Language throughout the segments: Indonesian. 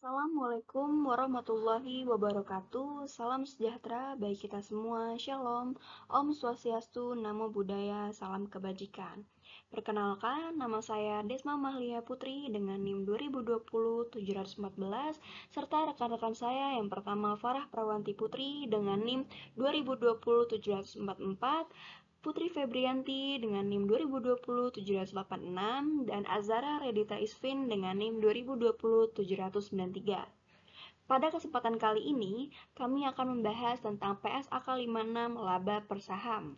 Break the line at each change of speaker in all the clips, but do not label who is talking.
Assalamualaikum warahmatullahi wabarakatuh. Salam sejahtera bagi kita semua. Shalom. Om Swastiastu, Namo Buddhaya, salam kebajikan. Perkenalkan, nama saya Desma Mahlia Putri dengan NIM 2020-714 serta rekan-rekan saya yang pertama Farah Prawanti Putri dengan NIM 2020-744, Putri Febrianti dengan NIM 2020-786 dan Azara Redita Isfin dengan NIM 2020-793. Pada kesempatan kali ini, kami akan membahas tentang PSAK 56 laba per saham.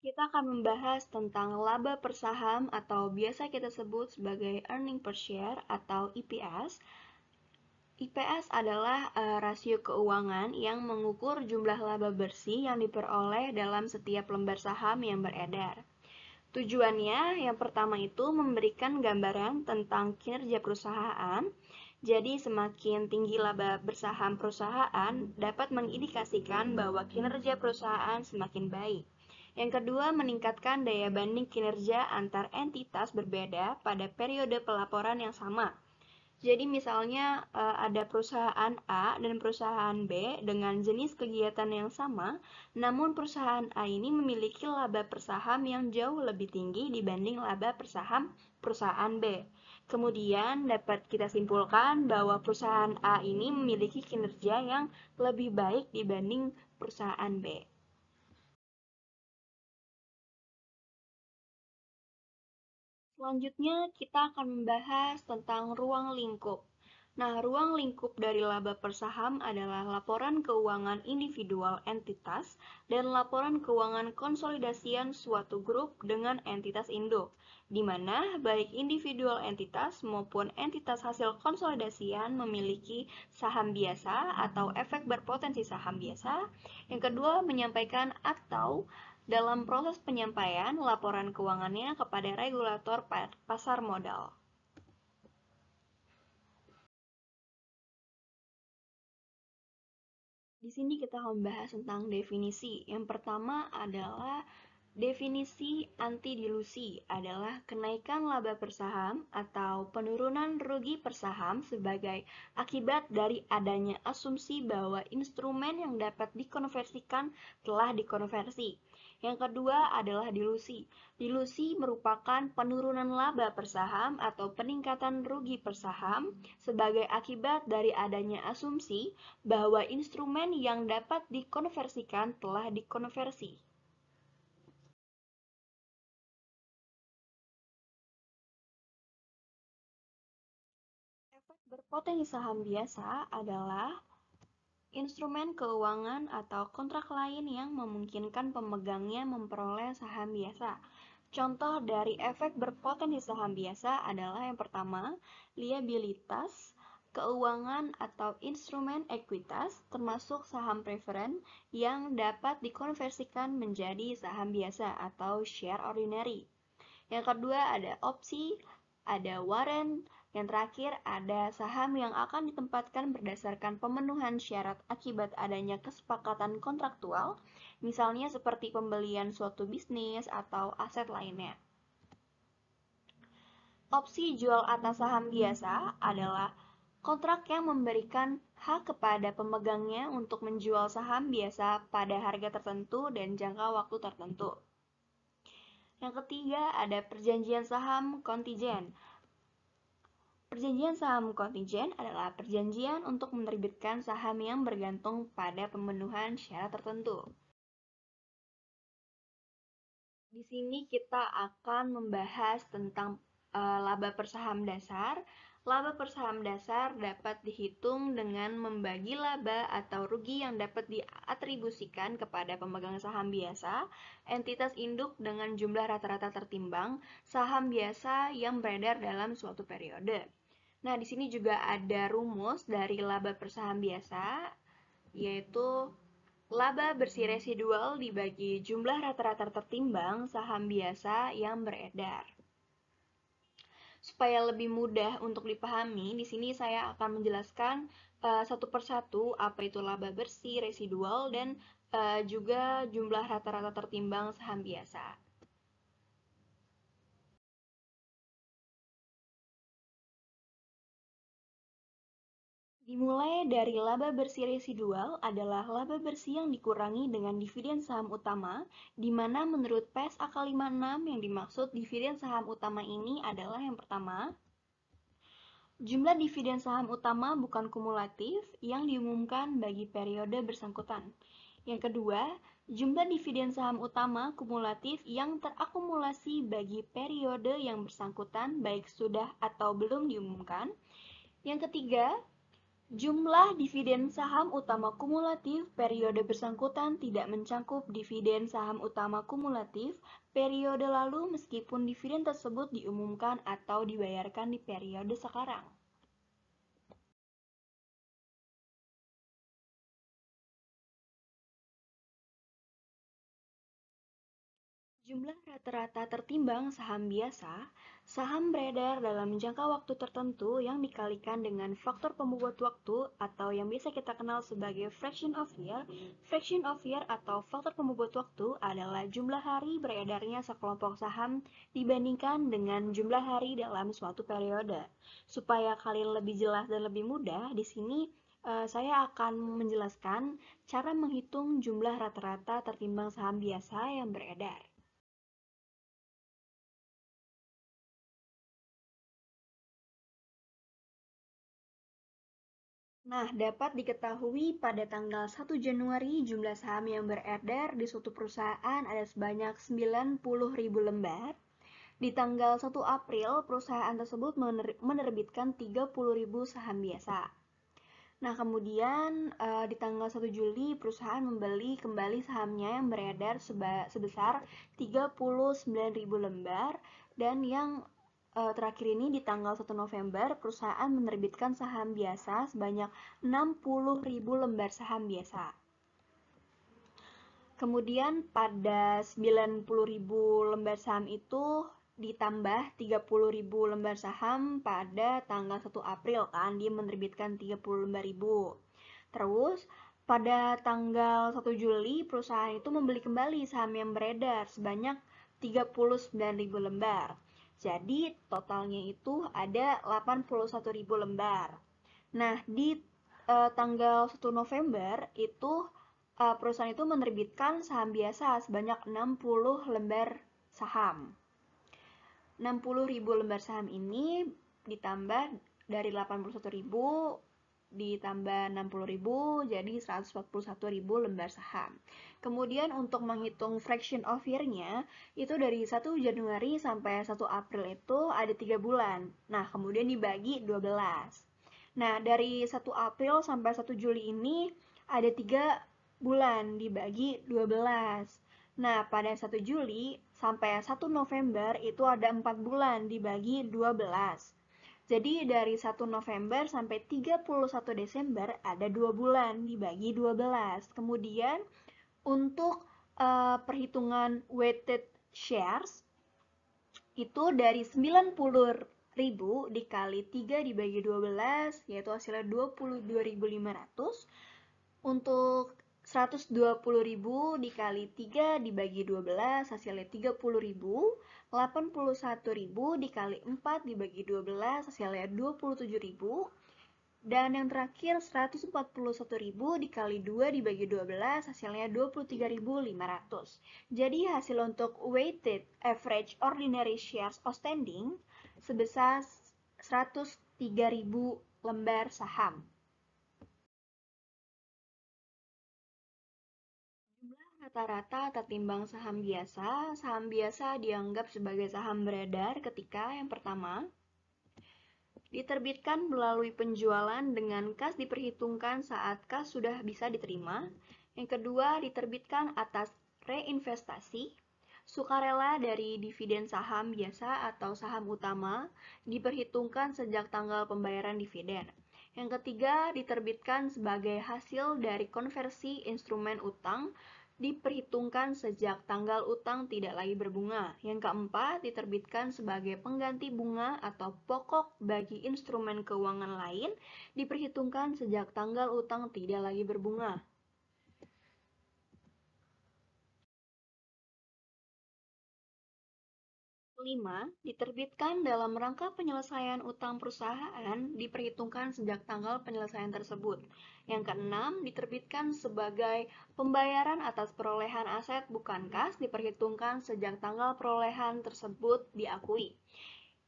Kita akan membahas tentang laba per saham atau biasa kita sebut sebagai earning per share atau EPS. EPS adalah rasio keuangan yang mengukur jumlah laba bersih yang diperoleh dalam setiap lembar saham yang beredar. Tujuannya yang pertama itu memberikan gambaran tentang kinerja perusahaan. Jadi semakin tinggi laba bersaham perusahaan dapat mengindikasikan bahwa kinerja perusahaan semakin baik. Yang kedua, meningkatkan daya banding kinerja antar entitas berbeda pada periode pelaporan yang sama. Jadi misalnya ada perusahaan A dan perusahaan B dengan jenis kegiatan yang sama, namun perusahaan A ini memiliki laba per saham yang jauh lebih tinggi dibanding laba per saham perusahaan B. Kemudian dapat kita simpulkan bahwa perusahaan A ini memiliki kinerja yang lebih baik dibanding perusahaan B. Selanjutnya, kita akan membahas tentang ruang lingkup. Nah, ruang lingkup dari laba per saham adalah laporan keuangan individual entitas dan laporan keuangan konsolidasian suatu grup dengan entitas induk, di mana baik individual entitas maupun entitas hasil konsolidasian memiliki saham biasa atau efek berpotensi saham biasa. Yang kedua, menyampaikan atau dalam proses penyampaian laporan keuangannya kepada regulator pasar modal. Di sini kita membahas tentang definisi. Yang pertama adalah definisi anti dilusi adalah kenaikan laba per saham atau penurunan rugi per saham sebagai akibat dari adanya asumsi bahwa instrumen yang dapat dikonversikan telah dikonversi. Yang kedua adalah dilusi. Dilusi merupakan penurunan laba per saham atau peningkatan rugi per saham sebagai akibat dari adanya asumsi bahwa instrumen yang dapat dikonversikan telah dikonversi. Efek berpotensi saham biasa adalah instrumen keuangan atau kontrak lain yang memungkinkan pemegangnya memperoleh saham biasa. Contoh dari efek berpotensi saham biasa adalah yang pertama, liabilitas, keuangan atau instrumen ekuitas termasuk saham preferen yang dapat dikonversikan menjadi saham biasa atau share ordinary. Yang kedua ada opsi, ada warrant, yang terakhir ada saham yang akan ditempatkan berdasarkan pemenuhan syarat akibat adanya kesepakatan kontraktual, misalnya seperti pembelian suatu bisnis atau aset lainnya. Opsi jual atas saham biasa adalah kontrak yang memberikan hak kepada pemegangnya untuk menjual saham biasa pada harga tertentu dan jangka waktu tertentu. Yang ketiga ada perjanjian saham kontijen. Perjanjian saham kontijen adalah perjanjian untuk menerbitkan saham yang bergantung pada pemenuhan syarat tertentu. Di sini kita akan membahas tentang laba per saham dasar. Laba per saham dasar dapat dihitung dengan membagi laba atau rugi yang dapat diatribusikan kepada pemegang saham biasa, entitas induk dengan jumlah rata-rata tertimbang, saham biasa yang beredar dalam suatu periode. Nah, di sini juga ada rumus dari laba per saham biasa, yaitu laba bersih residual dibagi jumlah rata-rata tertimbang saham biasa yang beredar. Supaya lebih mudah untuk dipahami, di sini saya akan menjelaskan satu persatu apa itu laba bersih residual dan juga jumlah rata-rata tertimbang saham biasa. Dimulai dari laba bersih residual adalah laba bersih yang dikurangi dengan dividen saham utama, di mana menurut PSAK 56 yang dimaksud dividen saham utama ini adalah yang pertama, jumlah dividen saham utama bukan kumulatif yang diumumkan bagi periode bersangkutan. Yang kedua, jumlah dividen saham utama kumulatif yang terakumulasi bagi periode yang bersangkutan baik sudah atau belum diumumkan. Yang ketiga, jumlah dividen saham utama kumulatif periode bersangkutan tidak mencakup dividen saham utama kumulatif periode lalu meskipun dividen tersebut diumumkan atau dibayarkan di periode sekarang. Jumlah rata-rata tertimbang saham biasa, saham beredar dalam jangka waktu tertentu yang dikalikan dengan faktor pembuat waktu atau yang biasa kita kenal sebagai fraction of year. Fraction of year atau faktor pembuat waktu adalah jumlah hari beredarnya sekelompok saham dibandingkan dengan jumlah hari dalam suatu periode. Supaya kalian lebih jelas dan lebih mudah, di sini saya akan menjelaskan cara menghitung jumlah rata-rata tertimbang saham biasa yang beredar. Nah, dapat diketahui pada tanggal 1 Januari jumlah saham yang beredar di suatu perusahaan ada sebanyak 90.000 lembar. Di tanggal 1 April, perusahaan tersebut menerbitkan 30.000 saham biasa. Nah, kemudian di tanggal 1 Juli, perusahaan membeli kembali sahamnya yang beredar sebesar 39.000 lembar dan yang terakhir ini di tanggal 1 November, perusahaan menerbitkan saham biasa sebanyak 60.000 lembar saham biasa. Kemudian pada 90.000 lembar saham itu ditambah 30.000 lembar saham pada tanggal 1 April kan, dia menerbitkan 30 lembar ribu. Terus pada tanggal 1 Juli perusahaan itu membeli kembali saham yang beredar sebanyak 39.000 lembar. Jadi totalnya itu ada 81.000 lembar. Nah, di tanggal 1 November itu perusahaan itu menerbitkan saham biasa sebanyak 60 lembar saham. 60.000 lembar saham ini ditambah dari 81.000 ditambah 60.000 jadi 141.000 lembar saham. Kemudian untuk menghitung fraction of year-nya itu dari 1 Januari sampai 1 April itu ada 3 bulan. Nah, kemudian dibagi 12. Nah, dari 1 April sampai 1 Juli ini ada 3 bulan dibagi 12. Nah, pada 1 Juli sampai 1 November itu ada 4 bulan dibagi 12. Jadi dari 1 November sampai 31 Desember ada 2 bulan dibagi 12. Kemudian untuk perhitungan weighted shares itu dari 90.000 dikali 3 dibagi 12 yaitu hasilnya 22.500. Untuk 120.000 dikali 3 dibagi 12 hasilnya 30.000. 81.000 dikali 4 dibagi 12 hasilnya 27.000. Dan yang terakhir 141.000 dikali 2 dibagi 12 hasilnya 23.500. Jadi hasil untuk weighted average ordinary shares outstanding sebesar 103.000 lembar saham. Jumlah rata-rata tertimbang saham biasa dianggap sebagai saham beredar ketika yang pertama, diterbitkan melalui penjualan dengan kas diperhitungkan saat kas sudah bisa diterima. Yang kedua, diterbitkan atas reinvestasi. Sukarela dari dividen saham biasa atau saham utama diperhitungkan sejak tanggal pembayaran dividen. Yang ketiga, diterbitkan sebagai hasil dari konversi instrumen utang diperhitungkan sejak tanggal utang tidak lagi berbunga. Yang keempat, diterbitkan sebagai pengganti bunga atau pokok bagi instrumen keuangan lain diperhitungkan sejak tanggal utang tidak lagi berbunga. 5. Diterbitkan dalam rangka penyelesaian utang perusahaan diperhitungkan sejak tanggal penyelesaian tersebut. Yang keenam, diterbitkan sebagai pembayaran atas perolehan aset bukan kas diperhitungkan sejak tanggal perolehan tersebut diakui.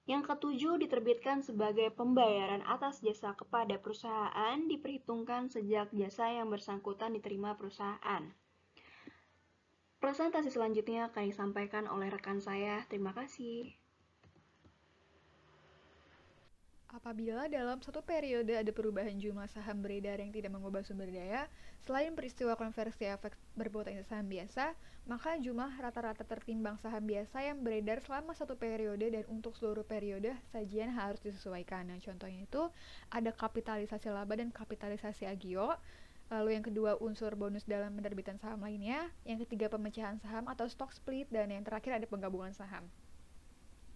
Yang ketujuh, diterbitkan sebagai pembayaran atas jasa kepada perusahaan diperhitungkan sejak jasa yang bersangkutan diterima perusahaan. Presentasi selanjutnya akan disampaikan oleh rekan saya. Terima kasih.
Apabila dalam satu periode ada perubahan jumlah saham beredar yang tidak mengubah sumber daya, selain peristiwa konversi efek berpotensi saham biasa, maka jumlah rata-rata tertimbang saham biasa yang beredar selama satu periode dan untuk seluruh periode sajian harus disesuaikan. Nah, contohnya itu ada kapitalisasi laba dan kapitalisasi agio. Lalu yang kedua unsur bonus dalam penerbitan saham lainnya, yang ketiga pemecahan saham atau stock split, dan yang terakhir ada penggabungan saham.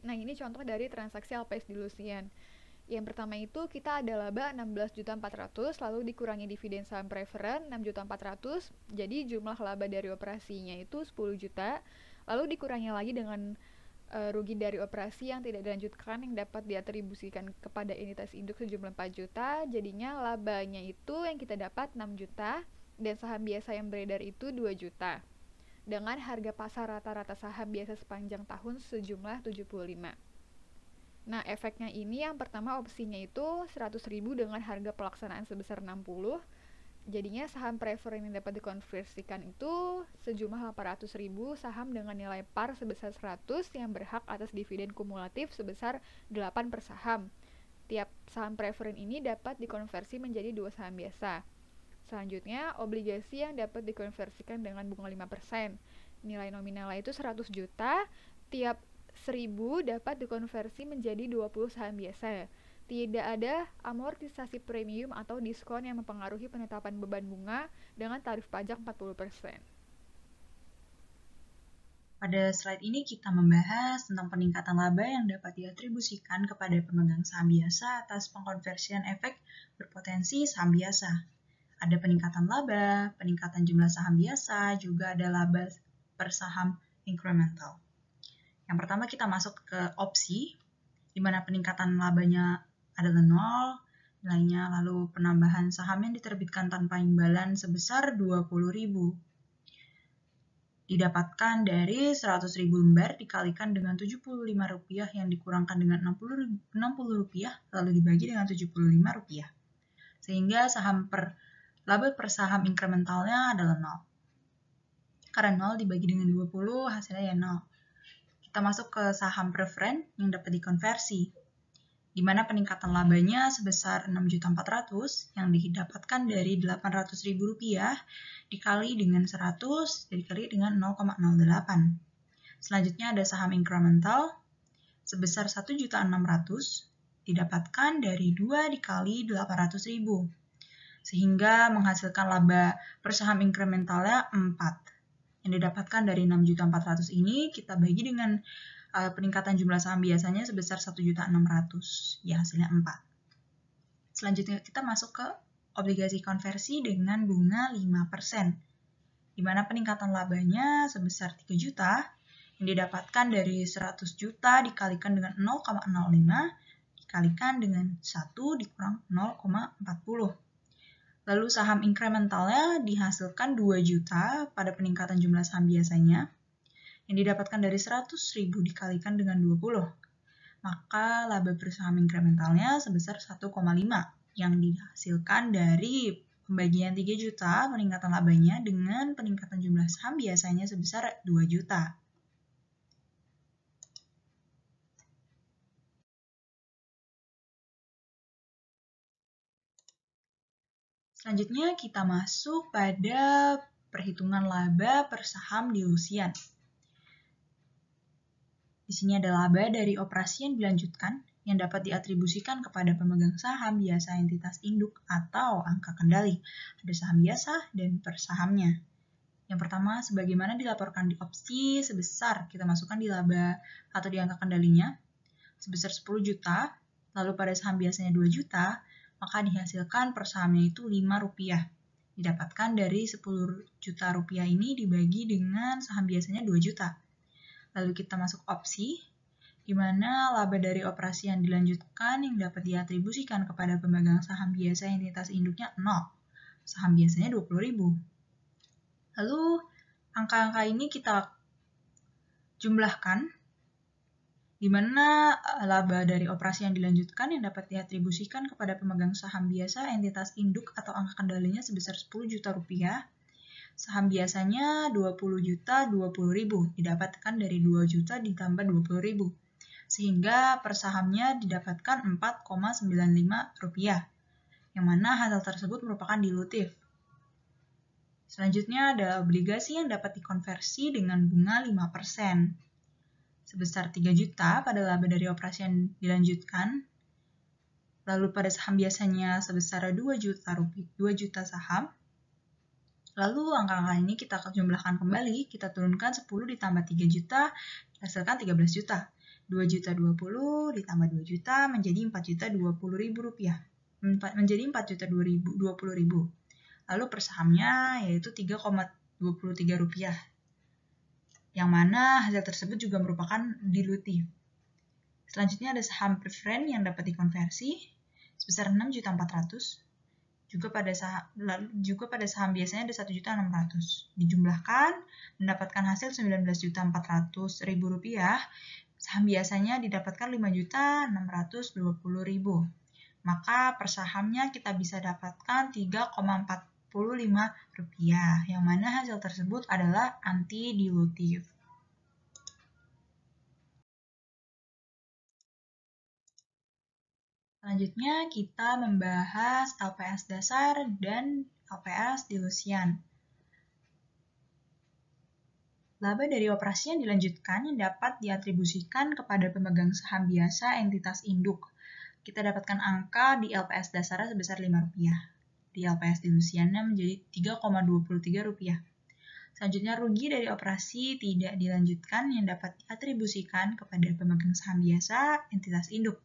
Nah, ini contoh dari transaksi LPS dilusian. Yang pertama itu kita ada laba 16.400.000 lalu dikurangi dividen saham preferen 6.400.000, jadi jumlah laba dari operasinya itu 10 juta, lalu dikurangi lagi dengan rugi dari operasi yang tidak dilanjutkan yang dapat diatribusikan kepada entitas induk sejumlah 4 juta, jadinya labanya itu yang kita dapat 6 juta dan saham biasa yang beredar itu 2 juta dengan harga pasar rata-rata saham biasa sepanjang tahun sejumlah 75. Nah, efeknya ini yang pertama opsinya itu 100.000 dengan harga pelaksanaan sebesar 60. Jadinya saham preferen yang dapat dikonversikan itu sejumlah 800.000 saham dengan nilai par sebesar 100 yang berhak atas dividen kumulatif sebesar 8 per saham. Tiap saham preferen ini dapat dikonversi menjadi 2 saham biasa. Selanjutnya, obligasi yang dapat dikonversikan dengan bunga 5%. Nilai nominalnya itu 100 juta, tiap 1.000 dapat dikonversi menjadi 20 saham biasa. Tidak ada amortisasi premium atau diskon yang mempengaruhi penetapan beban bunga dengan tarif pajak 40%.
Pada slide ini kita membahas tentang peningkatan laba yang dapat diatribusikan kepada pemegang saham biasa atas pengkonversian efek berpotensi saham biasa. Ada peningkatan laba, peningkatan jumlah saham biasa, juga ada laba per saham incremental. Yang pertama kita masuk ke opsi, di mana peningkatan labanya adalah 0, nilainya, lalu penambahan saham yang diterbitkan tanpa imbalan sebesar 20.000. Didapatkan dari 100.000 lembar dikalikan dengan 75 rupiah yang dikurangkan dengan 60 rupiah lalu dibagi dengan 75 rupiah. Sehingga laba per saham incrementalnya adalah 0. Karena 0 dibagi dengan 20 hasilnya ya 0. Kita masuk ke saham preferen yang dapat dikonversi, di mana peningkatan labanya sebesar 6.400.000 yang didapatkan dari 800.000 rupiah dikali dengan 100 dikali dengan 0,08. Selanjutnya ada saham incremental sebesar 1.600.000 didapatkan dari 2 dikali 800.000 sehingga menghasilkan laba per saham incrementalnya 4. Yang didapatkan dari 6.400.000 ini kita bagi dengan peningkatan jumlah saham biasanya sebesar 1.600.000, ya hasilnya 4. Selanjutnya kita masuk ke obligasi konversi dengan bunga 5%, di mana peningkatan labanya sebesar 3 juta yang didapatkan dari 100 juta dikalikan dengan 0,05 dikalikan dengan 1 dikurang 0,40. Lalu saham incrementalnya dihasilkan 2 juta pada peningkatan jumlah saham biasanya yang didapatkan dari 100.000 dikalikan dengan 20. Maka laba per saham incrementalnya sebesar 1,5 yang dihasilkan dari pembagian 3 juta peningkatan labanya dengan peningkatan jumlah saham biasanya sebesar 2 juta. Selanjutnya kita masuk pada perhitungan laba per saham dilusian. Di sini ada laba dari operasi yang dilanjutkan yang dapat diatribusikan kepada pemegang saham biasa entitas induk atau angka kendali. Ada saham biasa dan per sahamnya. Yang pertama, sebagaimana dilaporkan di opsi sebesar, kita masukkan di laba atau di angka kendalinya, sebesar 10 juta, lalu pada saham biasanya 2 juta, maka dihasilkan per sahamnya itu 5 rupiah. Didapatkan dari 10 juta rupiah ini dibagi dengan saham biasanya 2 juta. Lalu kita masuk opsi, di mana laba dari operasi yang dilanjutkan yang dapat diatribusikan kepada pemegang saham biasa entitas induknya 0. Saham biasanya 20.000. Lalu, angka-angka ini kita jumlahkan, di mana laba dari operasi yang dilanjutkan yang dapat diatribusikan kepada pemegang saham biasa entitas induk atau angka kendalinya sebesar 10 juta rupiah. Saham biasanya 20 juta 20.000, didapatkan dari 2 juta ditambah 20.000. Sehingga per sahamnya didapatkan 4,95 rupiah, yang mana hasil tersebut merupakan dilutif. Selanjutnya ada obligasi yang dapat dikonversi dengan bunga 5%, sebesar 3 juta pada laba dari operasi yang dilanjutkan. Lalu pada saham biasanya sebesar 2 juta saham. Lalu angka-angka ini kita jumlahkan kembali, kita turunkan 10 ditambah 3 juta, hasilkan 13 juta. 2 juta 20 ditambah 2 juta menjadi 4 juta 20.000 rupiah. Menjadi 4 juta 20.000. Lalu per sahamnya yaitu 3,23 rupiah. Yang mana hasil tersebut juga merupakan dilutif. Selanjutnya ada saham preferen yang dapat dikonversi sebesar 6.400.000. Juga pada saham biasanya ada 1.600.000. Dijumlahkan mendapatkan hasil 19.400.000 rupiah. Saham biasanya didapatkan 5.620.000. Maka per sahamnya kita bisa dapatkan 3,45 rupiah, yang mana hasil tersebut adalah anti-dilutif. Selanjutnya kita membahas LPS dasar dan LPS dilusian. Laba dari operasi yang dilanjutkan yang dapat diatribusikan kepada pemegang saham biasa entitas induk. Kita dapatkan angka di LPS dasarnya sebesar Rp5. Di LPS dilusiannya menjadi Rp3,23. Selanjutnya rugi dari operasi tidak dilanjutkan yang dapat diatribusikan kepada pemegang saham biasa entitas induk.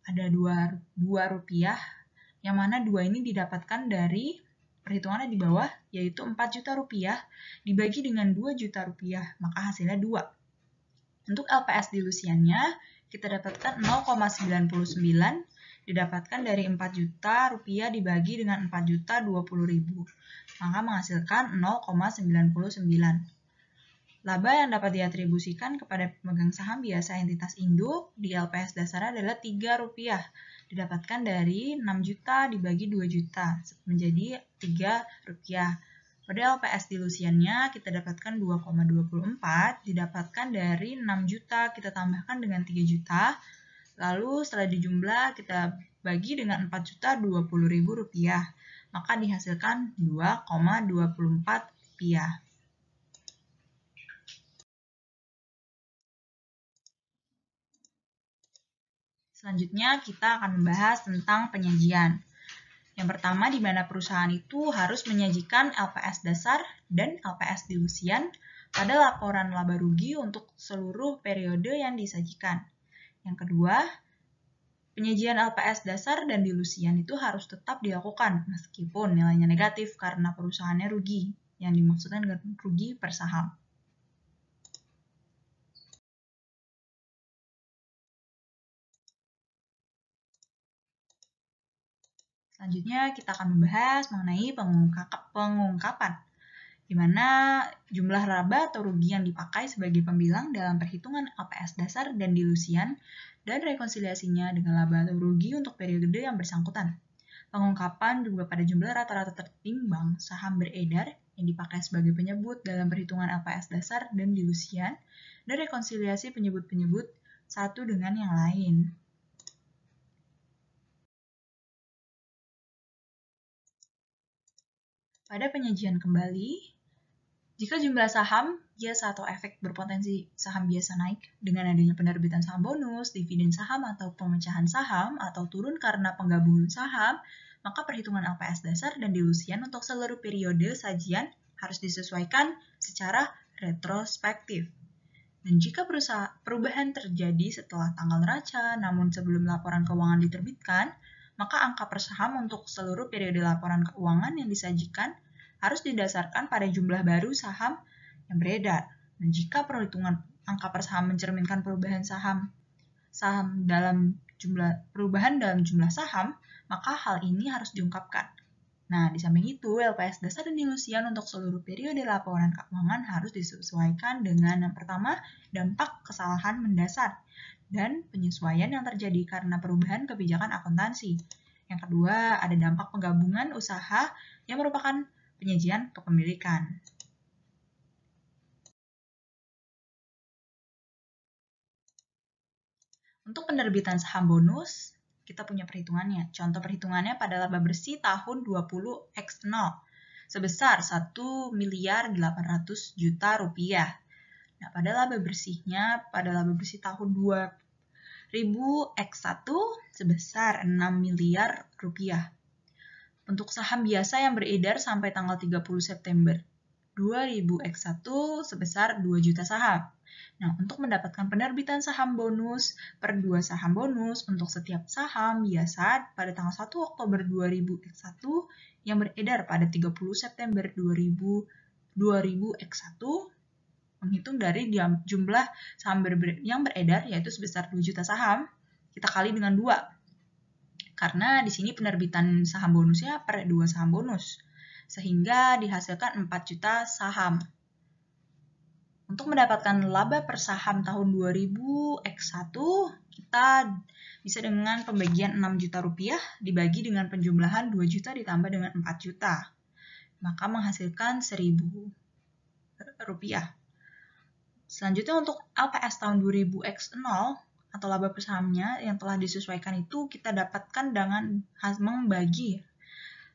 Ada Rp2, yang mana 2 ini didapatkan dari perhitungannya di bawah, yaitu Rp4 juta dibagi dengan Rp2 juta, maka hasilnya 2. Untuk LPS dilusiannya, kita dapatkan 0,99 didapatkan dari Rp4 juta dibagi dengan Rp4 juta 20.000, maka menghasilkan 0,99. Laba yang dapat diatribusikan kepada pemegang saham biasa entitas induk di LPS dasarnya adalah Rp3, didapatkan dari 6 juta dibagi 2 juta, menjadi Rp3. Pada LPS dilusiannya kita dapatkan 2,24, didapatkan dari 6 juta, kita tambahkan dengan 3 juta, lalu setelah dijumlah kita bagi dengan 4 juta 20.000 rupiah, maka dihasilkan 2,24 rupiah. Selanjutnya kita akan membahas tentang penyajian. Yang pertama, di mana perusahaan itu harus menyajikan LPS dasar dan LPS dilusian pada laporan laba rugi untuk seluruh periode yang disajikan. Yang kedua, penyajian LPS dasar dan dilusian itu harus tetap dilakukan meskipun nilainya negatif karena perusahaannya rugi, yang dimaksudkan dengan rugi per saham. Selanjutnya kita akan membahas mengenai pengungkapan, di mana jumlah laba atau rugi yang dipakai sebagai pembilang dalam perhitungan LPS dasar dan dilusian dan rekonsiliasinya dengan laba atau rugi untuk periode yang bersangkutan. Pengungkapan juga pada jumlah rata-rata tertimbang saham beredar yang dipakai sebagai penyebut dalam perhitungan LPS dasar dan dilusian dan rekonsiliasi penyebut-penyebut satu dengan yang lain. Pada penyajian kembali, jika jumlah saham biasa atau efek berpotensi saham biasa naik dengan adanya penerbitan saham bonus, dividen saham atau pemecahan saham atau turun karena penggabungan saham, maka perhitungan LPS dasar dan dilusian untuk seluruh periode sajian harus disesuaikan secara retrospektif. Dan jika perubahan terjadi setelah tanggal neraca namun sebelum laporan keuangan diterbitkan, maka angka per saham untuk seluruh periode laporan keuangan yang disajikan harus didasarkan pada jumlah baru saham yang beredar. Dan jika perhitungan angka per saham mencerminkan perubahan dalam jumlah saham, maka hal ini harus diungkapkan. Nah, di samping itu, LPS dasar dan dilusian untuk seluruh periode laporan keuangan harus disesuaikan dengan yang pertama, dampak kesalahan mendasar dan penyesuaian yang terjadi karena perubahan kebijakan akuntansi. Yang kedua, ada dampak penggabungan usaha yang merupakan penyajian kepemilikan. Untuk penerbitan saham bonus, kita punya perhitungannya. Contoh perhitungannya pada laba bersih tahun 20X0 sebesar 1.800.000.000 rupiah. Nah, pada laba bersih tahun 2000X1 sebesar 6 miliar rupiah. Untuk saham biasa yang beredar sampai tanggal 30 September 2000X1 sebesar 2 juta saham. Nah, untuk mendapatkan penerbitan saham bonus per 2 saham bonus untuk setiap saham biasa pada tanggal 1 Oktober 2000X1 yang beredar pada 30 September 2000X1 menghitung dari jumlah saham yang beredar yaitu sebesar 2 juta saham, kita kali dengan 2. Karena di sini penerbitan saham bonusnya per 2 saham bonus, sehingga dihasilkan 4 juta saham. Untuk mendapatkan laba per saham tahun 2000X1, kita bisa dengan pembagian 6 juta rupiah dibagi dengan penjumlahan 2 juta ditambah dengan 4 juta. Maka menghasilkan 1.000 rupiah. Selanjutnya untuk LPS tahun 2000X0 atau laba per sahamnya yang telah disesuaikan itu kita dapatkan dengan membagi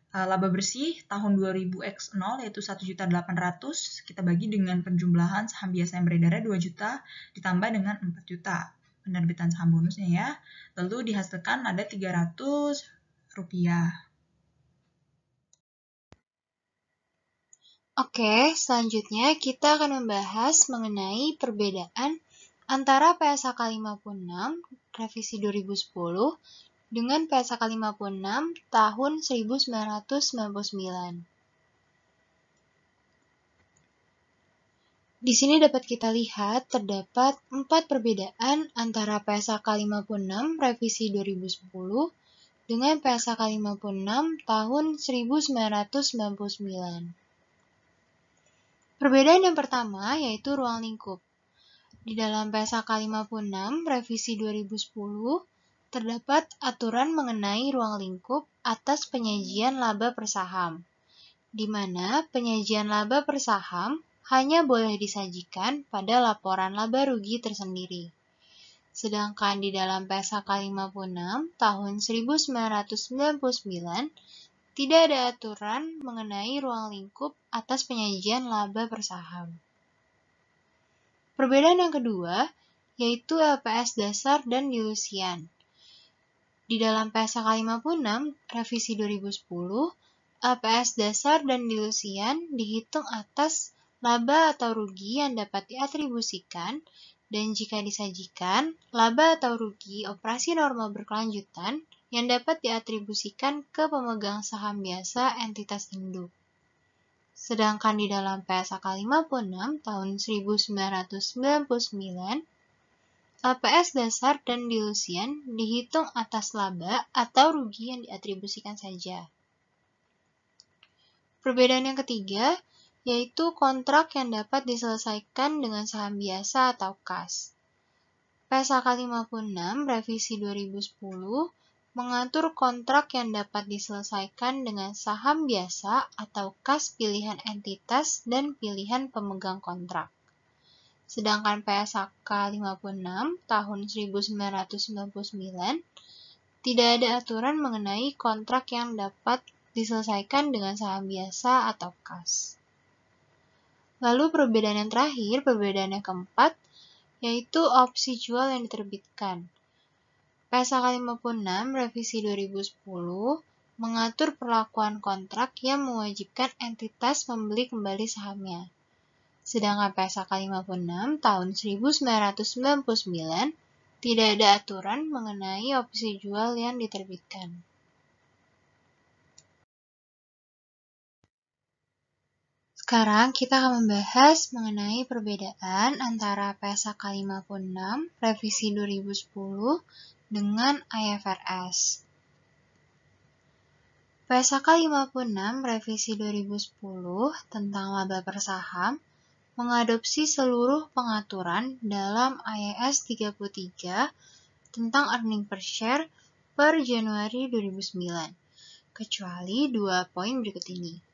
laba bersih tahun 2000X0 yaitu 1.800.000 kita bagi dengan penjumlahan saham biasa yang beredarnya 2 juta ditambah dengan 4 juta penerbitan saham bonusnya ya. Lalu dihasilkan ada 300 rupiah.
Oke, selanjutnya kita akan membahas mengenai perbedaan antara PSAK 56 revisi 2010 dengan PSAK 56 tahun 1999. Di sini dapat kita lihat terdapat 4 perbedaan antara PSAK 56 revisi 2010 dengan PSAK 56 tahun 1999. Perbedaan yang pertama yaitu ruang lingkup. Di dalam PSAK 56 revisi 2010 terdapat aturan mengenai ruang lingkup atas penyajian laba per saham, di mana penyajian laba per saham hanya boleh disajikan pada laporan laba rugi tersendiri. Sedangkan di dalam PSAK 56 tahun 1999 tidak ada aturan mengenai ruang lingkup atas penyajian laba per saham. Perbedaan yang kedua yaitu LPS dasar dan dilusian. Di dalam PSAK 56 revisi 2010, LPS dasar dan dilusian dihitung atas laba atau rugi yang dapat diatribusikan dan jika disajikan, laba atau rugi operasi normal berkelanjutan yang dapat diatribusikan ke pemegang saham biasa entitas induk. Sedangkan di dalam PSAK 56 tahun 1999, LPS dasar dan dilusian dihitung atas laba atau rugi yang diatribusikan saja. Perbedaan yang ketiga yaitu kontrak yang dapat diselesaikan dengan saham biasa atau kas. PSAK 56 revisi 2010 mengatur kontrak yang dapat diselesaikan dengan saham biasa atau kas pilihan entitas dan pilihan pemegang kontrak. Sedangkan PSAK 56 tahun 1999 tidak ada aturan mengenai kontrak yang dapat diselesaikan dengan saham biasa atau kas. Lalu perbedaan yang terakhir, perbedaan yang keempat, yaitu opsi jual yang diterbitkan. PSAK 56 revisi 2010 mengatur perlakuan kontrak yang mewajibkan entitas membeli kembali sahamnya. Sedangkan PSAK 56 tahun 1999 tidak ada aturan mengenai opsi jual yang Sekarang kita akan membahas mengenai perbedaan antara PSAK 56 revisi 2010 dengan IFRS. PSAK 56 revisi 2010 tentang laba per saham mengadopsi seluruh pengaturan dalam IAS 33 tentang earning per share per Januari 2009, kecuali dua poin berikut ini.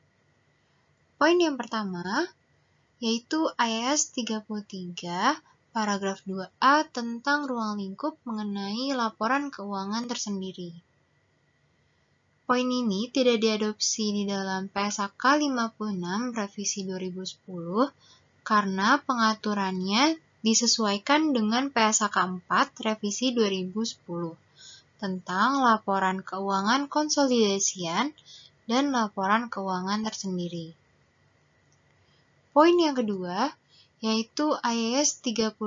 Poin yang pertama, yaitu IAS 33 paragraf 2A tentang ruang lingkup mengenai laporan keuangan tersendiri. Poin ini tidak diadopsi di dalam PSAK 56 revisi 2010 karena pengaturannya disesuaikan dengan PSAK 4 revisi 2010 tentang laporan keuangan konsolidasian dan laporan keuangan tersendiri. Poin yang kedua, yaitu IAS 33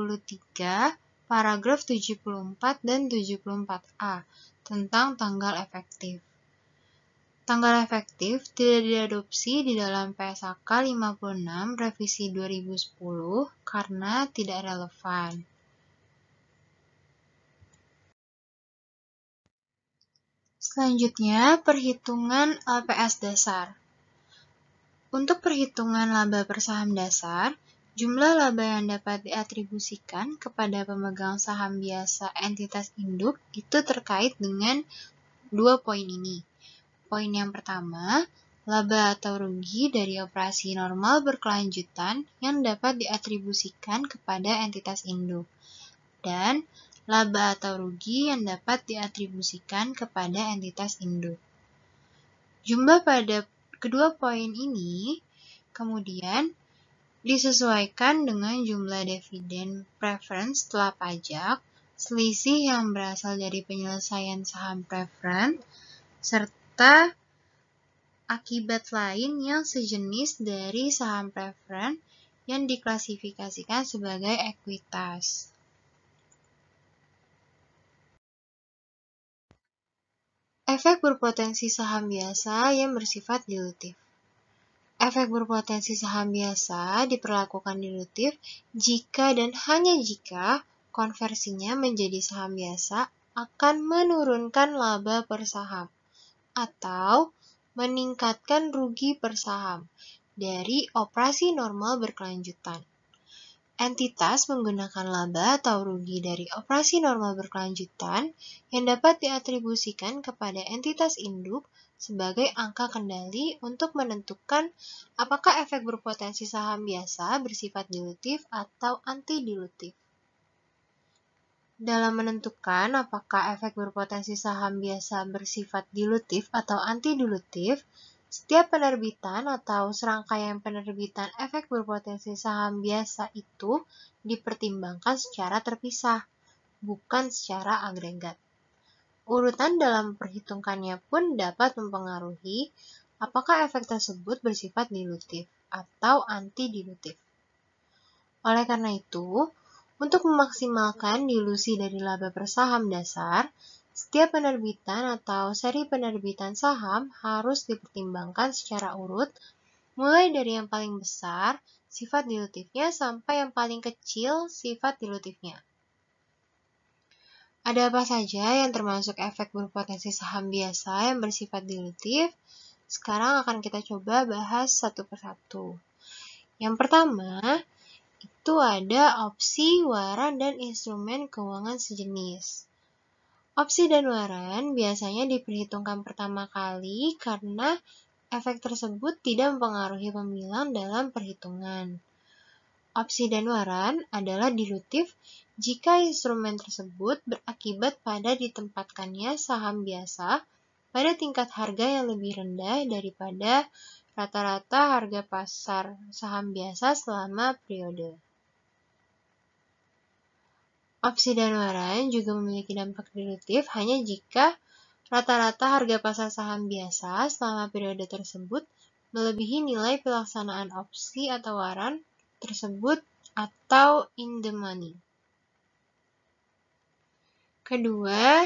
paragraf 74 dan 74A tentang tanggal efektif. Tanggal efektif tidak diadopsi di dalam PSAK 56 revisi 2010 karena tidak relevan. Selanjutnya, perhitungan LPS dasar. Untuk perhitungan laba per saham dasar, jumlah laba yang dapat diatribusikan kepada pemegang saham biasa entitas induk itu terkait dengan dua poin ini. Poin yang pertama, laba atau rugi dari operasi normal berkelanjutan yang dapat diatribusikan kepada entitas induk. Dan laba atau rugi yang dapat diatribusikan kepada entitas induk. Jumlah pada kedua poin ini kemudian disesuaikan dengan jumlah dividen preference setelah pajak, selisih yang berasal dari penyelesaian saham preference, serta akibat lain yang sejenis dari saham preference yang diklasifikasikan sebagai ekuitas. Efek berpotensi saham biasa yang bersifat dilutif. Efek berpotensi saham biasa diperlakukan dilutif jika dan hanya jika konversinya menjadi saham biasa akan menurunkan laba per saham atau meningkatkan rugi per saham dari operasi normal berkelanjutan. Entitas menggunakan laba atau rugi dari operasi normal berkelanjutan yang dapat diatribusikan kepada entitas induk sebagai angka kendali untuk menentukan apakah efek berpotensi saham biasa bersifat dilutif atau anti-dilutif. Dalam menentukan apakah efek berpotensi saham biasa bersifat dilutif atau anti-dilutif, setiap penerbitan atau serangkaian penerbitan efek berpotensi saham biasa itu dipertimbangkan secara terpisah, bukan secara agregat. Urutan dalam perhitungannya pun dapat mempengaruhi apakah efek tersebut bersifat dilutif atau anti-dilutif. Oleh karena itu, untuk memaksimalkan dilusi dari laba per saham dasar, setiap penerbitan atau seri penerbitan saham harus dipertimbangkan secara urut, mulai dari yang paling besar, sifat dilutifnya, sampai yang paling kecil, sifat dilutifnya. Ada apa saja yang termasuk efek berpotensi saham biasa yang bersifat dilutif? Sekarang akan kita coba bahas satu persatu. Yang pertama, itu ada opsi, waran, dan instrumen keuangan sejenis. Opsi dan waran biasanya diperhitungkan pertama kali karena efek tersebut tidak mempengaruhi pembilang dalam perhitungan. Opsi dan waran adalah dilutif jika instrumen tersebut berakibat pada ditempatkannya saham biasa pada tingkat harga yang lebih rendah daripada rata-rata harga pasar saham biasa selama periode. Opsi dan waran juga memiliki dampak dilutif hanya jika rata-rata harga pasar saham biasa selama periode tersebut melebihi nilai pelaksanaan opsi atau waran tersebut atau in the money. Kedua,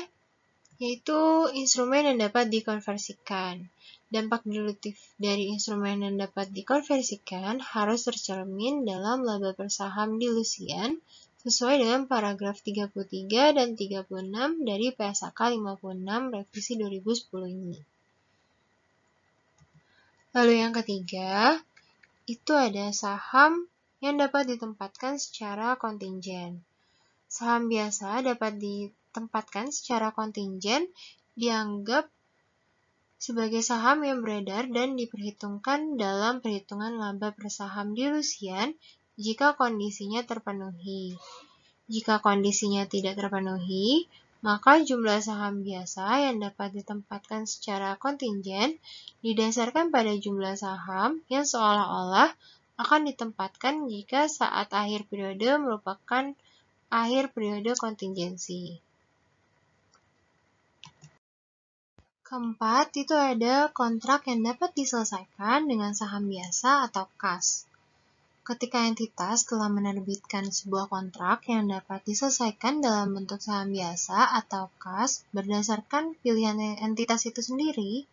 yaitu instrumen yang dapat dikonversikan. Dampak dilutif dari instrumen yang dapat dikonversikan harus tercermin dalam laba per saham dilusian sesuai dengan paragraf 33 dan 36 dari PSAK 56 revisi 2010 ini. Lalu yang ketiga, itu ada saham yang dapat ditempatkan secara kontingen. Saham biasa dapat ditempatkan secara kontingen dianggap sebagai saham yang beredar dan diperhitungkan dalam perhitungan laba per saham dilusian jika kondisinya terpenuhi. Jika kondisinya tidak terpenuhi, maka jumlah saham biasa yang dapat ditempatkan secara kontingen didasarkan pada jumlah saham yang seolah-olah akan ditempatkan jika saat akhir periode merupakan akhir periode kontingensi. Keempat, itu ada kontrak yang dapat diselesaikan dengan saham biasa atau kas. Ketika entitas telah menerbitkan sebuah kontrak yang dapat diselesaikan dalam bentuk saham biasa atau kas berdasarkan pilihan entitas itu sendiri,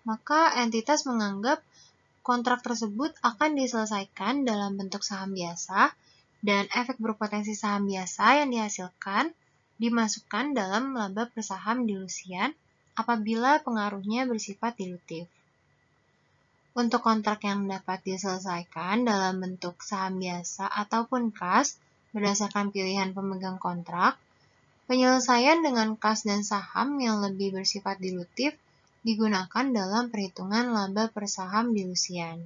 maka entitas menganggap kontrak tersebut akan diselesaikan dalam bentuk saham biasa dan efek berpotensi saham biasa yang dihasilkan dimasukkan dalam laba per saham dilusian apabila pengaruhnya bersifat dilutif. Untuk kontrak yang dapat diselesaikan dalam bentuk saham biasa ataupun kas berdasarkan pilihan pemegang kontrak, penyelesaian dengan kas dan saham yang lebih bersifat dilutif digunakan dalam perhitungan laba per saham dilusian.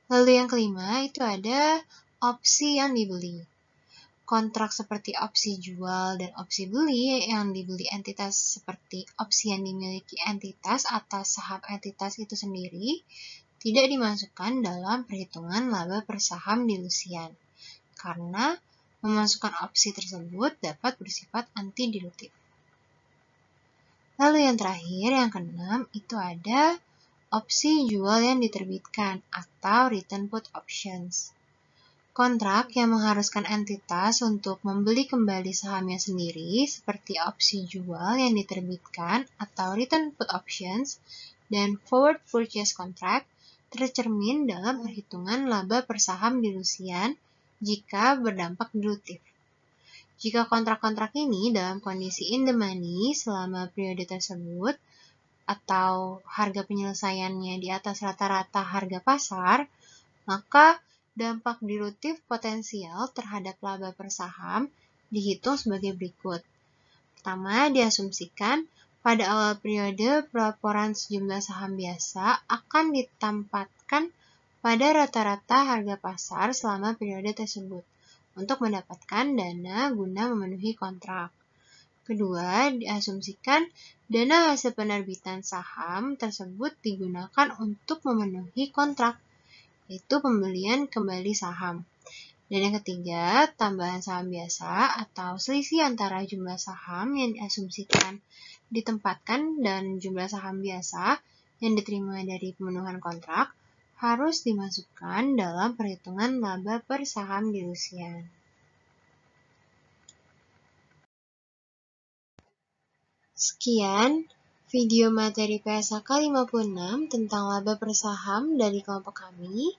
Lalu yang kelima itu ada opsi yang dibeli. Kontrak seperti opsi jual dan opsi beli yang dibeli entitas seperti opsi yang dimiliki entitas atas saham entitas itu sendiri tidak dimasukkan dalam perhitungan laba per saham dilusian karena memasukkan opsi tersebut dapat bersifat anti-dilutif. Lalu yang terakhir, yang keenam, itu ada opsi jual yang diterbitkan atau written put options. Kontrak yang mengharuskan entitas untuk membeli kembali sahamnya sendiri seperti opsi jual yang diterbitkan atau written put options dan forward purchase contract tercermin dalam perhitungan laba per saham dilusian jika berdampak dilutif. Jika kontrak-kontrak ini dalam kondisi in the money selama periode tersebut atau harga penyelesaiannya di atas rata-rata harga pasar, maka dampak dilutif potensial terhadap laba per saham dihitung sebagai berikut. Pertama, diasumsikan pada awal periode pelaporan sejumlah saham biasa akan ditempatkan pada rata-rata harga pasar selama periode tersebut untuk mendapatkan dana guna memenuhi kontrak. Kedua, diasumsikan dana hasil penerbitan saham tersebut digunakan untuk memenuhi kontrak, yaitu pembelian kembali saham. Dan yang ketiga, tambahan saham biasa atau selisih antara jumlah saham yang diasumsikan ditempatkan dan jumlah saham biasa yang diterima dari pemenuhan kontrak harus dimasukkan dalam perhitungan laba per saham dilusian. Sekian video materi PSAK 56 tentang laba per saham dari kelompok kami.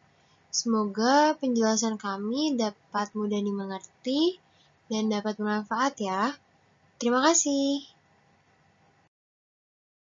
Semoga penjelasan kami dapat mudah dimengerti dan dapat bermanfaat ya. Terima kasih.